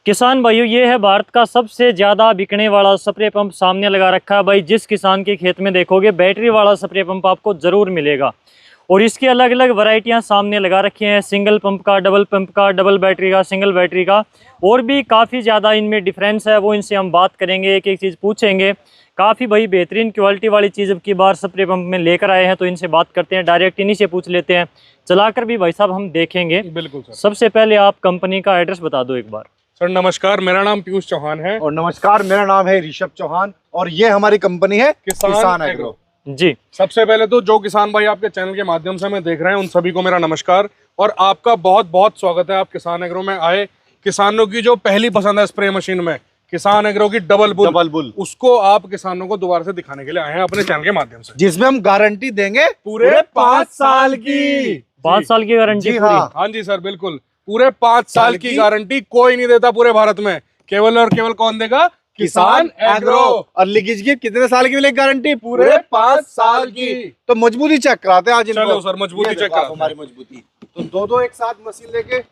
किसान भाइयों, ये है भारत का सबसे ज़्यादा बिकने वाला स्प्रे पंप सामने लगा रखा है भाई। जिस किसान के खेत में देखोगे बैटरी वाला स्प्रे पंप आपको ज़रूर मिलेगा। और इसकी अलग अलग वैरायटियां सामने लगा रखी हैं, सिंगल पंप का, डबल पंप का, डबल बैटरी का, सिंगल बैटरी का, और भी काफ़ी ज़्यादा इनमें डिफरेंस है। वो इनसे हम बात करेंगे, एक एक चीज़ पूछेंगे। काफ़ी भाई बेहतरीन क्वालिटी वाली चीज़ अब की बार स्प्रे पंप में लेकर आए हैं, तो इनसे बात करते हैं, डायरेक्ट इन्हीं से पूछ लेते हैं। चलाकर भी भाई साहब हम देखेंगे। बिल्कुल सर। सबसे पहले आप कंपनी का एड्रेस बता दो एक बार। सर नमस्कार, मेरा नाम पीयूष चौहान है। और नमस्कार, मेरा नाम है ऋषभ चौहान और ये हमारी कंपनी है किसान एग्रो जी। सबसे पहले तो जो किसान भाई आपके चैनल के माध्यम से हमें देख रहे हैं उन सभी को मेरा नमस्कार और आपका बहुत बहुत स्वागत है। आप किसान एग्रो में आए। किसानों की जो पहली पसंद है स्प्रे मशीन में, किसान एग्रो की डबल बुल, उसको आप किसानों को दोबारा से दिखाने के लिए आए हैं अपने चैनल के माध्यम से, जिसमें हम गारंटी देंगे पूरे 5 साल की। 5 साल की गारंटी। हाँ जी सर, बिल्कुल पूरे 5 साल की गारंटी कोई नहीं देता पूरे भारत में। केवल और केवल कौन देगा? किसान एग्रो। और लिखिए जी, कितने साल की मिलेगी गारंटी? पूरे 5 साल की। तो मजबूती चेक कराते हैं आज इनको। चलो सर, मजबूती चेक कराते हैं। हमारी मजबूती तो दो एक साथ मशीन लेके,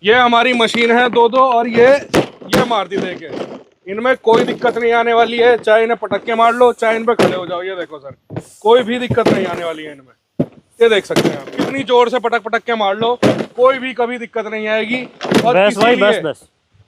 ये हमारी मशीन है दो और ये मारती देखे, इनमें कोई दिक्कत नहीं आने वाली है। चाहे इन्हें पटक के मार लो, चाहे इन पे खड़े हो जाओ। ये देखो सर, कोई भी दिक्कत नहीं आने वाली है इनमें। ये देख सकते हैं आप, कितनी जोर से पटक के मार लो, कोई भी कभी दिक्कत नहीं आएगी। और बस भाई बस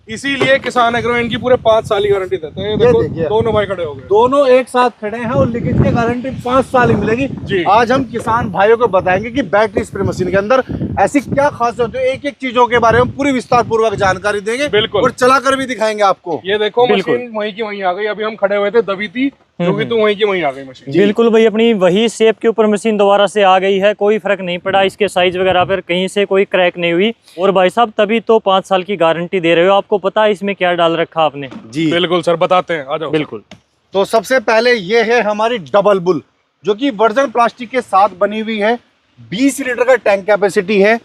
इसीलिए किसान एग्रो इनकी पूरे 5 साल की गारंटी देते हैं। ये देखो दोनों भाई खड़े हो गए, दोनों एक साथ खड़े हैं और लिखित की गारंटी 5 साल की मिलेगी जी। आज हम किसान भाइयों को बताएंगे कि बैटरी स्प्रे मशीन के अंदर ऐसी क्या खासियत होती है। एक एक चीजों के बारे में पूरी विस्तार पूर्वक जानकारी देंगे, बिल्कुल, और चलाकर भी दिखाएंगे आपको। ये देखो मशीन वहीं की वहीं आ गई। अभी हम खड़े हुए थे दबी थी, जो कि तो वहीं की वहीं आ गई मशीन। बिल्कुल भाई, अपनी वही शेप के ऊपर मशीन दोबारा से आ गई है। कोई फर्क नहीं पड़ा इसके साइज वगैरह पर, कहीं से कोई क्रैक नहीं हुई। और भाई साहब तभी तो 5 साल की गारंटी दे रहे हो। आपको पता है इसमें क्या डाल रखा आपने? जी बिल्कुल सर, बताते हैं, आ जाओ। बिल्कुल। तो सबसे पहले ये है हमारी डबल बुल, जो कि वर्जन प्लास्टिक के साथ बनी हुई है। 20 लीटर का टैंक कैपेसिटी है,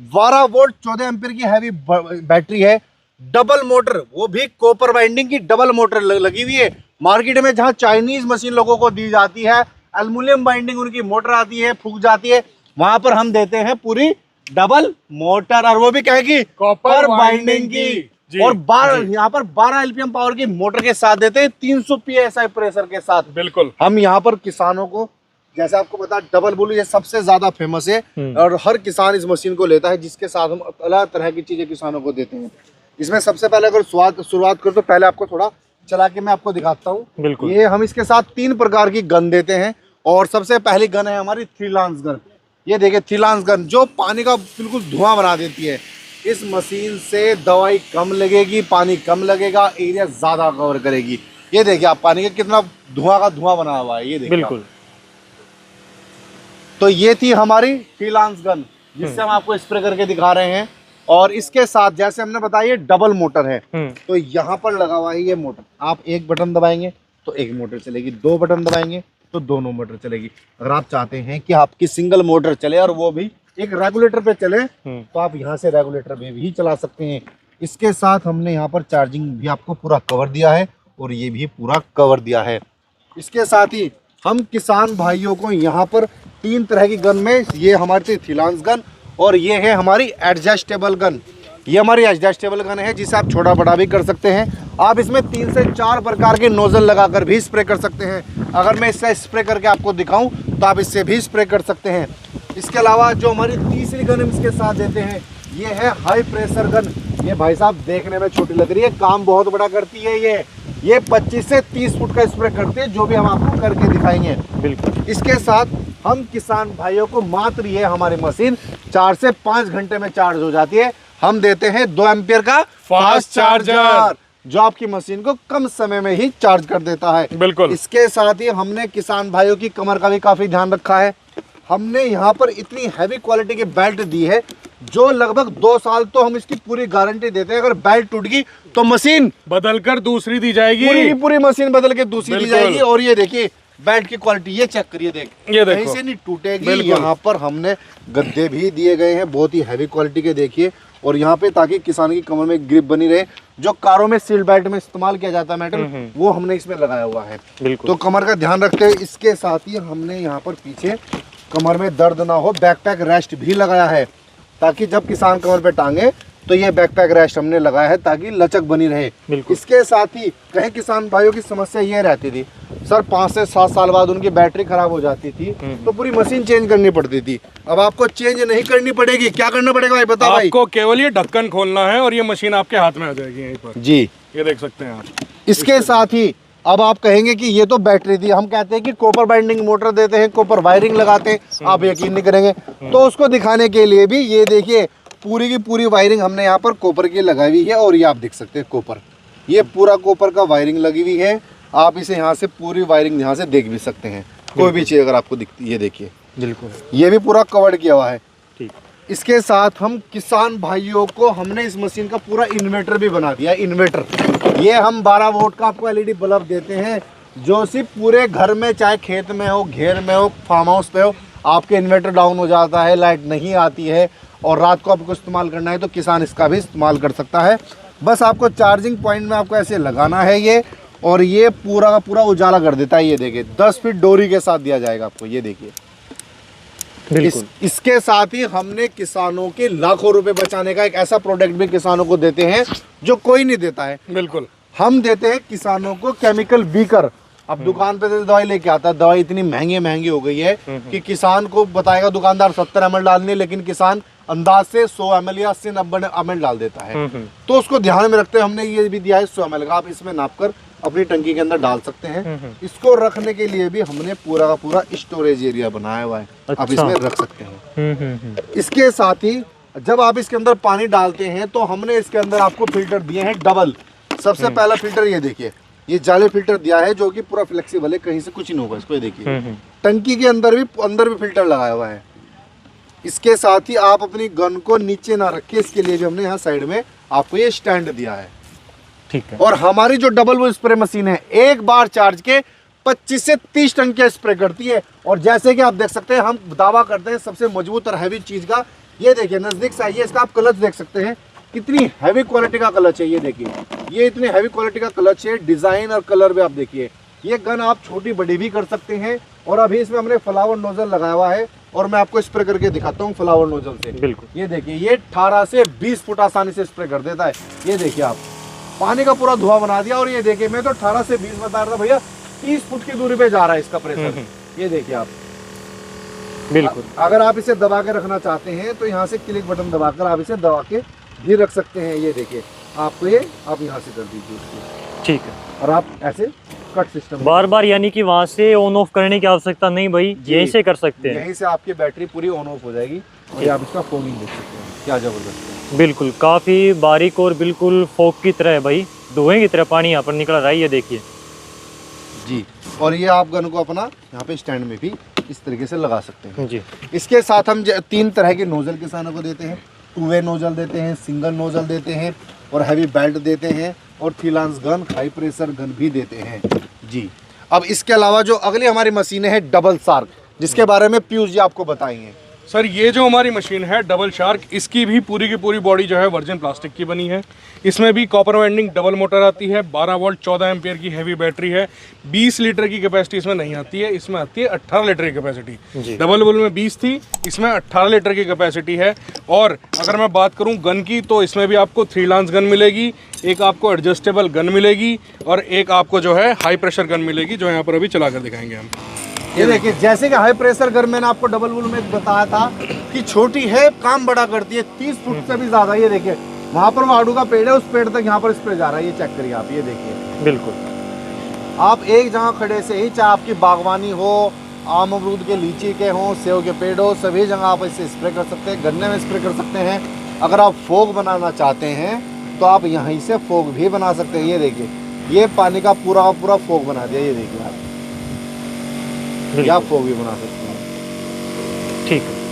12 वोल्ट 14 एम्पीयर की हैवी बैटरी है। डबल मोटर, वो भी कॉपर वाइंडिंग की डबल मोटर लगी हुई है। मार्केट में जहां चाइनीज मशीन लोगों को दी जाती है, एल्युमिनियम बाइंडिंग उनकी मोटर आती है, फूक जाती है, वहां पर हम देते हैं पूरी डबल मोटर, और वो भी कहेगी कॉपर बाइंडिंग की। और 12 यहाँ पर 12 एलपीएम पावर की मोटर के साथ देते हैं, 300 पीएसआई प्रेशर के साथ। बिल्कुल। हम यहाँ पर किसानों को, जैसे आपको पता, डबल बुल ये सबसे ज्यादा फेमस है और हर किसान इस मशीन को लेता है, जिसके साथ हम अलग तरह की चीजें किसानों को देते हैं। इसमें सबसे पहले अगर शुरुआत करो तो पहले आपको थोड़ा चला के मैं आपको दिखाता हूँ। बिल्कुल। ये हम इसके साथ 3 प्रकार की गन देते हैं, और सबसे पहली गन है हमारी 3 लांस गन। ये देखिए 3 लांस गन, जो पानी का बिल्कुल धुआं बना देती है। इस मशीन से दवाई कम लगेगी, पानी कम लगेगा, एरिया ज्यादा कवर करेगी। ये देखिए आप, पानी का कितना धुआं बना हुआ है, ये देखिए। बिल्कुल। तो ये थी हमारी 3 लांस गन, जिससे हम आपको स्प्रे करके दिखा रहे हैं। और इसके साथ जैसे हमने बताया ये डबल मोटर है, तो यहाँ पर लगा हुआ है ये मोटर। आप एक बटन दबाएंगे तो एक मोटर चलेगी, 2 बटन दबाएंगे तो दोनों मोटर चलेगी। अगर आप चाहते हैं कि आपकी सिंगल मोटर चले और वो भी एक रेगुलेटर पे चले, तो आप यहाँ से रेगुलेटर पे भी चला सकते हैं। इसके साथ हमने यहाँ पर चार्जिंग भी आपको पूरा कवर दिया है, और ये भी पूरा कवर दिया है। इसके साथ ही हम किसान भाइयों को यहाँ पर 3 तरह की गन में, ये हमारी 3 लांस गन, और ये है हमारी एडजस्टेबल गन। ये हमारी एडजस्टेबल गन है, जिसे आप छोटा बड़ा भी कर सकते हैं। आप इसमें 3 से 4 प्रकार के नोजल लगाकर भी स्प्रे कर सकते हैं। अगर मैं इससे स्प्रे करके आपको दिखाऊं तो आप इससे भी स्प्रे कर सकते हैं। इसके अलावा जो हमारी तीसरी गन हम इसके साथ देते हैं, ये है हाई प्रेशर गन। ये भाई साहब देखने में छोटी लग रही है, काम बहुत बड़ा करती है। ये 25 से 30 फुट का स्प्रे करते हैं, जो भी हम आपको करके दिखाएंगे। बिल्कुल। इसके साथ हम किसान भाइयों को मात्र ये हमारी मशीन 4 से 5 घंटे में चार्ज हो जाती है। हम देते हैं 2 एम्पियर का फास्ट चार्जर, जो आपकी मशीन को कम समय में ही चार्ज कर देता है। बिल्कुल। इसके साथ ही हमने किसान भाइयों की कमर का भी काफी ध्यान रखा है। हमने यहाँ पर इतनी हैवी क्वालिटी की बेल्ट दी है, जो लगभग 2 साल तो हम इसकी पूरी गारंटी देते हैं। अगर बेल्ट टूट गई तो मशीन बदलकर दूसरी दी जाएगी, पूरी की पूरी मशीन बदल के दूसरी दी जाएगी। और ये देखिए बेल्ट की क्वालिटी, ये चेक करिए, ये देखो, कहीं से नहीं टूटेगी। यहाँ पर हमने गद्दे भी दिए गए हैं, बहुत ही हैवी क्वालिटी के, देखिए। और यहाँ पे ताकि किसान की कमर में ग्रिप बनी रहे, जो कारों में सीट बेल्ट में इस्तेमाल किया जाता है मेटल, वो हमने इसमें लगाया हुआ है। तो कमर का ध्यान रखते हैं। इसके साथ ही हमने यहाँ पर पीछे कमर में दर्द ना हो, बैकपैक रेस्ट भी लगाया है, ताकि जब किसान कमर पे टांगे तो ये बैकपैक रेस्ट हमने लगाया है ताकि लचक बनी रहे। बिल्कुल। इसके साथ ही कई किसान भाइयों की समस्या ये रहती थी सर 5 से 7 साल बाद उनकी बैटरी खराब हो जाती थी तो पूरी मशीन चेंज करनी पड़ती थी। अब आपको चेंज नहीं करनी पड़ेगी, क्या करना पड़ेगा भाई बता भाई? आपको केवल ये ढक्कन खोलना है और ये मशीन आपके हाथ में आ जाएगी यहीं पर। जी ये देख सकते हैं आप। इसके साथ ही अब आप कहेंगे कि ये तो बैटरी थी, हम कहते हैं कि कॉपर बाइंडिंग मोटर देते हैं, कॉपर वायरिंग लगाते हैं, आप यकीन नहीं करेंगे। तो उसको दिखाने के लिए भी ये देखिए पूरी की पूरी वायरिंग हमने यहाँ पर कॉपर की लगाई हुई है और ये आप देख सकते हैं कॉपर, ये पूरा कॉपर का वायरिंग लगी हुई है। आप इसे यहाँ से पूरी वायरिंग यहाँ से देख भी सकते हैं, कोई भी चीज़ अगर आपको दिखती है ये देखिए बिल्कुल ये भी पूरा कवर्ड किया हुआ है। ठीक। इसके साथ हम किसान भाइयों को हमने इस मशीन का पूरा इन्वर्टर भी बना दिया। इन्वर्टर ये हम 12 वोल्ट का आपको एलईडी बल्ब देते हैं जो सिर्फ पूरे घर में चाहे खेत में हो, घेर में हो, फार्म हाउस पे हो, आपके इन्वर्टर डाउन हो जाता है, लाइट नहीं आती है और रात को आपको इस्तेमाल करना है तो किसान इसका भी इस्तेमाल कर सकता है। बस आपको चार्जिंग पॉइंट में आपको ऐसे लगाना है ये और ये पूरा का पूरा उजाला कर देता है। ये देखिए 10 फीट डोरी के साथ दिया जाएगा आपको, ये देखिए। इसके साथ ही हमने किसानों के लाखों रुपए बचाने का एक ऐसा प्रोडक्ट भी किसानों को देते हैं जो कोई नहीं देता है। बिल्कुल हम देते हैं किसानों को केमिकल बीकर। अब दुकान पे से दवाई लेके आता है, दवाई इतनी महंगी हो गई है कि किसान को बताएगा दुकानदार 70 ml डालनी, लेकिन किसान अंदाज से 100 ml या 80-90 ml डाल देता है। तो उसको ध्यान में रखते हुए हमने ये भी दिया है 100 ml का, आप इसमें नापकर अपनी टंकी के अंदर डाल सकते हैं। इसको रखने के लिए भी हमने पूरा का पूरा स्टोरेज एरिया बनाया हुआ है, आप इसमें रख सकते हैं। इसके साथ ही जब आप इसके अंदर पानी डालते हैं तो हमने इसके अंदर आपको फिल्टर दिए हैं डबल। सबसे पहला फिल्टर ये देखिए, ये जाले फिल्टर दिया है जो कि पूरा फ्लेक्सिबल है, कहीं से कुछ नहीं होगा इसको। ये देखिए टंकी के अंदर भी फिल्टर लगाया हुआ है। इसके साथ ही आप अपनी गन को नीचे ना रखिए, इसके लिए भी हमने यहाँ साइड में आपको ये स्टैंड दिया है। ठीक है। और हमारी जो डबल वो स्प्रे मशीन है एक बार चार्ज के 25 से 30 टंकियां स्प्रे करती है। और जैसे कि आप देख सकते हैं हम दावा करते हैं सबसे मजबूत और हैवी चीज का। ये देखिए नजदीक से आइए, इसका आप क्लच देख सकते हैं कितनी हैवी क्वालिटी का क्लच है। ये देखिए ये इतनी हैवी क्वालिटी का क्लच है, डिजाइन और कलर भी आप देखिए। ये गन आप छोटी बड़ी भी कर सकते हैं। और अभी इसमें हमने फ्लावर नोजल लगाया हुआ है और मैं आपको स्प्रे करके दिखाता हूँ फ्लावर नोजल से। बिल्कुल। ये देखिए ये 18 से 20 फुट आसानी से स्प्रे कर देता है। ये देखिए आप पानी का पूरा धुआं बना दिया। और ये देखिए मैं तो 18 से 20 बता रहा था भैया, 30 फुट की दूरी पे जा रहा है इसका प्रेशर। ये देखिए आप बिल्कुल। अगर आप इसे दबा के रखना चाहते हैं तो यहाँ से क्लिक बटन दबाकर आप इसे दबा के भी रख सकते हैं। ये देखिए आपको ये आप यहाँ से कर दीजिए उसको। ठीक है। और आप ऐसे कट सिस्टम बार बार यानी कि वहाँ से ऑन ऑफ करने की आवश्यकता नहीं भाई, यहीं से कर सकते हैं। यहीं से आपकी बैटरी पूरी ऑन ऑफ हो जाएगी। और ये आप इसका फोगिंग देख सकते हैं, क्या जबरदस्त है। बिल्कुल काफ़ी बारीक और बिल्कुल फोक की तरह है भाई, धुएं की तरह पानी यहाँ पर निकल रहा है। ये देखिए जी। और ये आप गन को अपना यहाँ पे स्टैंड में भी इस तरीके से लगा सकते हैं जी। इसके साथ हम 3 तरह के नोजल किसानों को देते हैं। 2 वे नोजल देते हैं, सिंगल नोजल देते हैं और हैवी बेल्ट देते हैं और three-lance gun, high pressure gun भी देते हैं जी। अब इसके अलावा जो अगली हमारी मशीनें हैं डबल शार्क, जिसके बारे में पीयूष जी आपको बताएंगे। सर ये जो हमारी मशीन है डबल शार्क, इसकी भी पूरी की पूरी बॉडी जो है वर्जिन प्लास्टिक की बनी है। इसमें भी कॉपर वाइंडिंग डबल मोटर आती है, 12 वोल्ट 14 एम्पियर की हैवी बैटरी है। 20 लीटर की कैपेसिटी इसमें नहीं आती है, इसमें आती है 18 लीटर की कैपेसिटी। डबल बुल में 20 थी, इसमें 18 लीटर की कैपेसिटी है। और अगर मैं बात करूं गन की तो इसमें भी आपको थ्री-लांस गन मिलेगी, एक आपको एडजस्टेबल गन मिलेगी और एक आपको जो है हाई प्रेशर गन मिलेगी, जो यहाँ पर अभी चला कर दिखाएंगे हम। ये देखिए जैसे कि हाई प्रेशर गन मैंने आपको डबल बुल में बताया था कि छोटी है काम बड़ा करती है, 30 फुट से भी ज्यादा। ये देखिए वहां पर वो आड़ू का पेड़ है, उस पेड़ तक यहाँ पर स्प्रे जा रहा है। ये चेक करिए आप, ये देखिए बिल्कुल। आप एक जगह खड़े से ही, चाहे आपकी बागवानी हो, आम अमरूद के, लीची के हो, सेव के पेड़ हो, सभी जगह आप इसे स्प्रे कर सकते हैं, गन्ने में स्प्रे कर सकते हैं। अगर आप फोग बनाना चाहते हैं तो आप यहीं से फोग भी बना सकते हैं। ये देखिए ये पानी का पूरा फोग बना दिया। ये देखिए आप या फोग भी बना सकते हैं। ठीक है।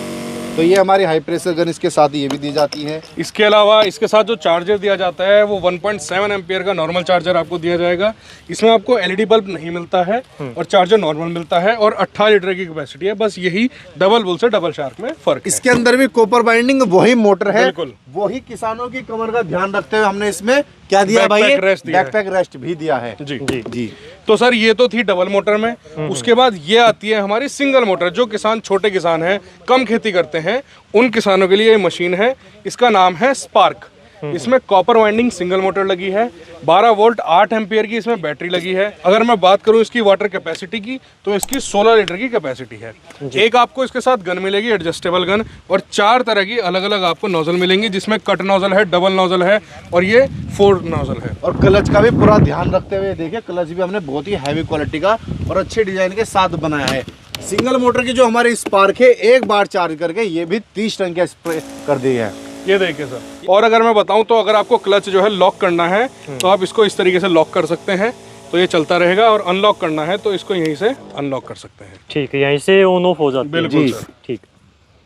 तो ये हमारी हाई प्रेशर गन, इसके साथ ये भी दी जाती है। इसके अलावा इसके साथ जो चार्जर दिया जाता है वो 1.7 एम्पियर का नॉर्मल चार्जर आपको दिया जाएगा। इसमें आपको एलईडी बल्ब नहीं मिलता है और चार्जर नॉर्मल मिलता है और 18 लीटर की कैपेसिटी है। बस यही डबल बुल से डबल शार्क में फर्क है। इसके अंदर भी कॉपर बाइंडिंग वही मोटर है, बिल्कुल वही किसानों की कमर का ध्यान रखते हुए हमने इसमें क्या दिया भाई, बैकपैक रेस्ट भी दिया है। जी जी जी। तो सर ये तो थी डबल मोटर में। उसके बाद ये आती है हमारी सिंगल मोटर। जो किसान छोटे किसान हैं, कम खेती करते हैं, उन किसानों के लिए ये मशीन है। इसका नाम है स्पार्क। इसमें कॉपर वाइंडिंग सिंगल मोटर लगी है, 12 वोल्ट 8 एम्पियर की इसमें बैटरी लगी है। अगर मैं बात करूं इसकी वाटर कैपेसिटी की तो इसकी 16 लीटर की कैपेसिटी है। एक आपको इसके साथ गन मिलेगी, एडजस्टेबल गन, और 4 तरह की अलग अलग आपको नोजल मिलेंगी, जिसमें कट नोजल है, डबल नोजल है और ये 4 नोजल है। और क्लच का भी पूरा ध्यान रखते हुए देखिए, क्लच भी हमने बहुत ही हैवी क्वालिटी का और अच्छे डिजाइन के साथ बनाया है। सिंगल मोटर की जो हमारी स्पार्क है, एक बार चार्ज करके ये भी 30 टन का स्प्रे कर दी है। ये देखिए सर। और अगर मैं बताऊं तो अगर आपको क्लच जो है लॉक करना है तो आप इसको इस तरीके से लॉक कर सकते हैं, तो ये चलता रहेगा, और अनलॉक करना है तो इसको यहीं से अनलॉक कर सकते हैं। ठीक है, यहीं से ऑन ऑफ हो जाता है। बिल्कुल सर। ठीक।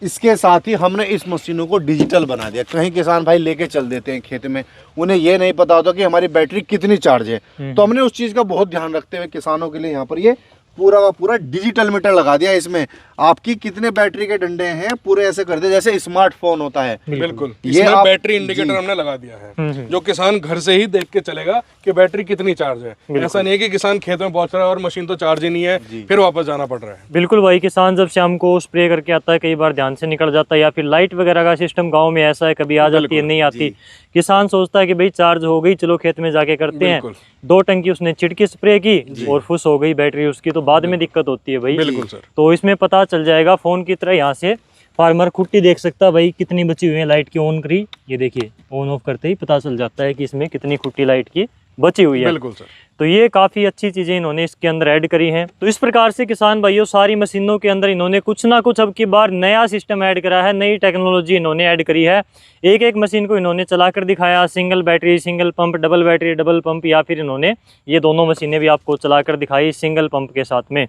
इसके साथ ही हमने इस मशीनों को डिजिटल बना दिया। कहीं किसान भाई लेके चल देते हैं खेत में, उन्हें ये नहीं पता होता कि हमारी बैटरी कितनी चार्ज है, तो हमने उस चीज़ का बहुत ध्यान रखते हुए किसानों के लिए यहाँ पर ये पूरा का पूरा डिजिटल मीटर लगा दिया। इसमें आपकी कितने बैटरी के डंडे हैं पूरे ऐसे कर दिया जैसे स्मार्टफोन होता है। बिल्कुल, ये इसमें आप बैटरी इंडिकेटर हमने लगा दिया है, जो किसान घर से ही देख के चलेगा कि बैटरी कितनी चार्ज है। ऐसा नहीं है कि किसान खेत में पहुंच रहा है और मशीन तो चार्ज ही नहीं है, फिर वापस जाना पड़ रहा है। बिल्कुल भाई, किसान जब शाम को स्प्रे करके आता है, कई बार ध्यान से निकल जाता है, या फिर लाइट वगैरह का सिस्टम गाँव में ऐसा है, कभी आ जाती है नहीं आती, किसान सोचता है कि भाई चार्ज हो गई, चलो खेत में जाके करते हैं। 2 टंकी उसने छिड़की स्प्रे की और फुस हो गई बैटरी उसकी, तो बाद में दिक्कत होती है भाई। बिल्कुल सर। तो इसमें पता चल जाएगा फोन की तरह, यहाँ से फार्मर खुट्टी देख सकता है भाई कितनी बची हुई है लाइट की। ऑन करी, ये देखिए ऑन ऑफ करते ही पता चल जाता है कि इसमें कितनी खुट्टी लाइट की बची हुई है। बिल्कुल सर। तो ये काफ़ी अच्छी चीज़ें इन्होंने इसके अंदर ऐड करी हैं। तो इस प्रकार से किसान भाइयों, सारी मशीनों के अंदर इन्होंने कुछ ना कुछ अब की बार नया सिस्टम ऐड करा है, नई टेक्नोलॉजी इन्होंने ऐड करी है। एक एक मशीन को इन्होंने चलाकर दिखाया, single battery, single pump, double battery, double pump, या फिर इन्होंने ये दोनों मशीनें भी आपको चलाकर दिखाई सिंगल पंप के साथ में।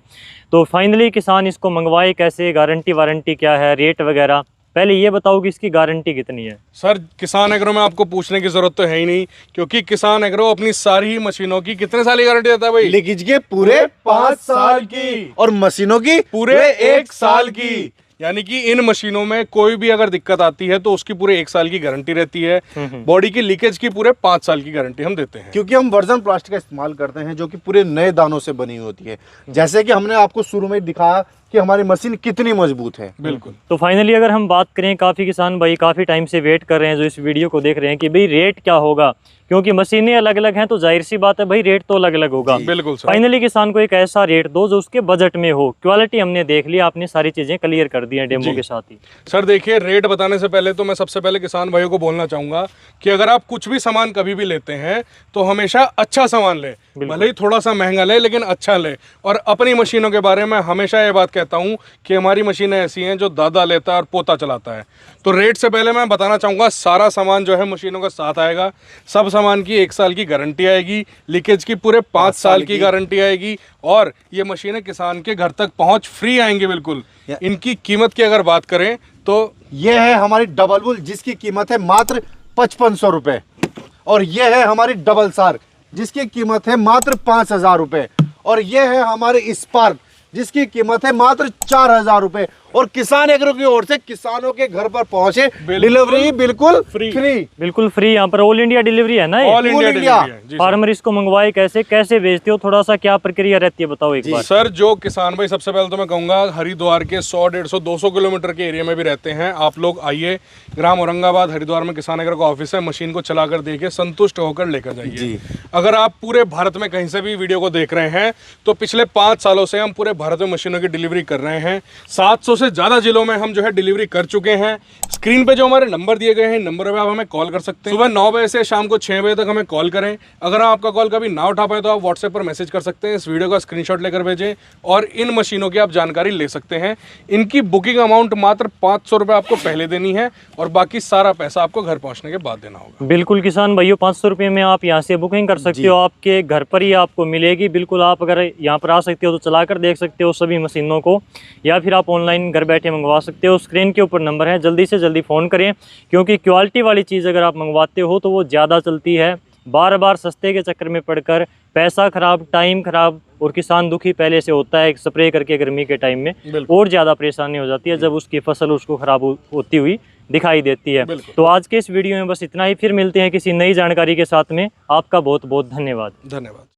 तो फाइनली किसान इसको मंगवाए कैसे, गारंटी वारंटी क्या है, रेट वगैरह, पहले ये बताओ कि इसकी गारंटी कितनी है। सर किसान एग्रो में आपको पूछने की जरूरत तो है ही नहीं, क्योंकि किसान एग्रो अपनी सारी ही मशीनों की कितने साल की गारंटी देता है भाई? लीकेज के पूरे 5 साल की और मशीनों की पूरे 1 साल की। यानी कि इन मशीनों में कोई भी अगर दिक्कत आती है तो उसकी पूरे 1 साल की गारंटी रहती है। बॉडी की लीकेज की पूरे 5 साल की गारंटी हम देते हैं, क्योंकि हम वर्जन प्लास्टिक का इस्तेमाल करते हैं जो कि पूरे नए दानों से बनी होती है। जैसे कि हमने आपको शुरू में दिखाया कि हमारी मशीन कितनी मजबूत है। बिल्कुल। तो फाइनली अगर हम बात करें, काफ़ी किसान भाई काफ़ी टाइम से वेट कर रहे हैं, जो इस वीडियो को देख रहे हैं कि भाई रेट क्या होगा, क्योंकि मशीनें अलग अलग हैं तो जाहिर सी बात है भाई रेट तो अलग अलग होगा। बिल्कुल सर। फाइनली किसान को एक ऐसा रेट दो जो उसके बजट में हो। क्वालिटी हमने देख लिया, आपने सारी चीजें क्लियर कर दी हैं डेमो के साथ ही। सर देखिए, रेट बताने से पहले तो मैं सबसे पहले किसान भाइयों को बोलना चाहूंगा कि अगर आप कुछ भी सामान कभी भी लेते हैं तो हमेशा अच्छा सामान ले, भले ही थोड़ा सा महंगा ले लेकिन अच्छा ले। और अपनी मशीनों के बारे में हमेशा ये बात कहता हूँ कि हमारी मशीनें ऐसी हैं जो दादा लेता है और पोता चलाता है। तो रेट से पहले मैं बताना चाहूँगा, सारा सामान जो है मशीनों का साथ आएगा। सब सामान की 1 साल की गारंटी आएगी, लीकेज की पूरे 5 साल की गारंटी आएगी, और ये मशीनें किसान के घर तक पहुँच फ्री आएंगी बिल्कुल। इनकी कीमत की अगर बात करें तो ये है हमारी डबल बुल जिसकी कीमत है मात्र 5500 रुपए, और ये है हमारी डबल सार जिसकी कीमत है मात्र 5000 रुपए, और ये है हमारी स्पार्क जिसकी कीमत है मात्र 4000 रुपए। और किसान एग्रो की ओर से किसानों के घर पर पहुंचे डिलीवरी बिल्कुल फ्री। बिल्कुल फ्री। यहाँ पर ऑल इंडिया डिलीवरी है ना? ऑल इंडिया डिलीवरी है जी। फार्मर इसको मंगवाए कैसे, कैसे भेजते हो, थोड़ा सा क्या प्रक्रिया रहती है बताओ एक बार। सर जो किसान भाई, सबसे पहले तो मैं कहूंगा हरिद्वार के 100, 150, 200 किलोमीटर के एरिया में भी रहते हैं, आप लोग आइए। ग्राम औरंगाबाद हरिद्वार में किसान एग्रो का ऑफिस है, मशीन को चलाकर देखिए, संतुष्ट होकर लेकर जाइए। अगर आप पूरे भारत में कहीं से भी वीडियो को देख रहे हैं तो पिछले 5 सालों से हम पूरे भारत में मशीनों की डिलीवरी कर रहे हैं। 700 से ज्यादा जिलों में हम जो है डिलीवरी कर चुके हैं। स्क्रीन पे जो हमारे नंबर दिए गए हैं, नंबर पे आप हमें कॉल कर सकते हैं। सुबह 9 बजे से शाम को 6 बजे तक हमें कॉल करें। अगर आपका कॉल कभी ना उठा पाए तो आप व्हाट्सएप पर मैसेज कर सकते हैं, इस वीडियो का स्क्रीनशॉट लेकर भेजें और इन मशीनों की आप जानकारी ले सकते हैं। इनकी बुकिंग अमाउंट मात्र 500 रुपये आपको पहले देनी है और बाकी सारा पैसा आपको घर पहुंचने के बाद देना होगा। बिल्कुल किसान भाइयों, 500 रुपये में आप यहाँ से बुकिंग कर सकते हो, आपके घर पर ही आपको मिलेगी। बिल्कुल आप अगर यहाँ पर आ सकते हो तो चलाकर देख सकते हो सभी मशीनों को, या फिर आप ऑनलाइन घर बैठे मंगवा सकते हो। स्क्रीन के ऊपर नंबर है, जल्दी से जल्दी फ़ोन करें, क्योंकि क्वालिटी वाली चीज़ अगर आप मंगवाते हो तो वो ज़्यादा चलती है। बार बार सस्ते के चक्कर में पड़कर पैसा खराब, टाइम खराब और किसान दुखी पहले से होता है स्प्रे करके गर्मी के टाइम में, और ज़्यादा परेशानी हो जाती है जब उसकी फसल उसको ख़राब होती हुई दिखाई देती है। तो आज के इस वीडियो में बस इतना ही, फिर मिलते हैं किसी नई जानकारी के साथ में। आपका बहुत बहुत धन्यवाद।